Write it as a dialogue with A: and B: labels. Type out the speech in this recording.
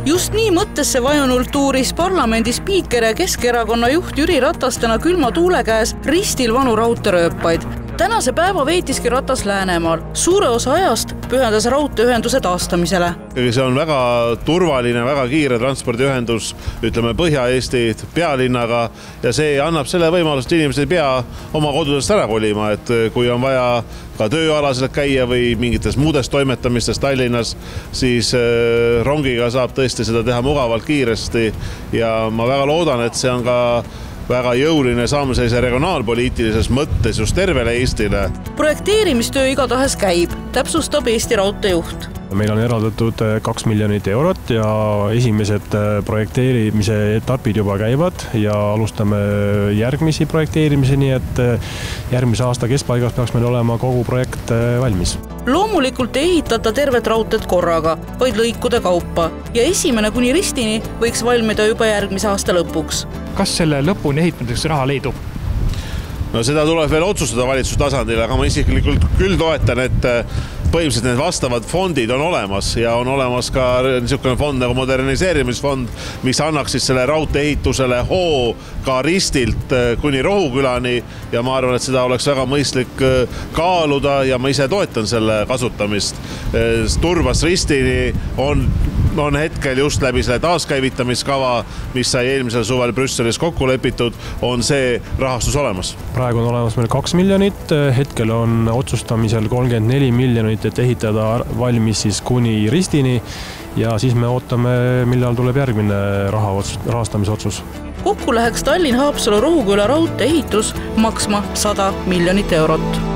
A: Just nii mõttesse vajunult uuris parlamendi spiiker ja Keskerakonna juht Jüri Ratas täna külma tuule käes ristil vanu raudteerööpaid. Tänase päeva veetiski Ratas Läänemaal. Suure osa ajast pühendas raudteeühenduse taastamisele.
B: See on väga turvaline, väga kiire transpordiühendus, ütleme Põhja-Eesti pealinnaga ja see annab selle võimalust, et inimesed ei pea oma kodudest ära kolima, et kui on vaja ka tööalaselt käia või mingites muudes toimetamistes Tallinnas, siis rongiga saab tõesti seda teha mugavalt kiiresti ja ma väga loodan, et see on ka väga jõuline samm sellise regionaalpoliitilises mõttes just tervele Eestile.
A: Projekteerimistöö igatahes käib, täpsustab Eesti Raudteejuht.
C: Meil on eraldatud 2 miljonit eurot ja esimesed projekteerimise etapid juba käivad ja alustame järgmisi projekteerimisi, nii et järgmise aasta keskpaigas peaks meil olema kogu projekt valmis.
A: Loomulikult ei ehitata tervet raudteed korraga, vaid lõikude kaupa ja esimene kuni ristini võiks valmida juba järgmise aasta lõpuks.
D: Kas selle lõpuni ehitamiseks raha leidub?
B: No seda tuleb veel otsustada valitsustasandil, aga ma isiklikult küll toetan, et põhimõtteliselt need vastavad fondid on olemas ja on olemas ka niisugune fond nagu moderniseerimisfond, mis annaks siis selle raudteeehitusele hoo ka ristilt kuni Rohukülani ja ma arvan, et seda oleks väga mõistlik kaaluda ja ma ise toetan selle kasutamist. Turbast ristini on hetkel just läbi selle taaskäivitamiskava, mis sai eelmisel suvel Brüsselis kokku lepitud, on see rahastus olemas.
C: Praegu on olemas meil 2 miljonit, hetkel on otsustamisel 34 miljonit, et ehitada valmis siis kuni ristini ja siis me ootame, millal tuleb järgmine rahastamisotsus.
A: Kokku läheks Tallinn-Haapsalu Rohuküla raudtee ehitus maksma 100 miljonit eurot.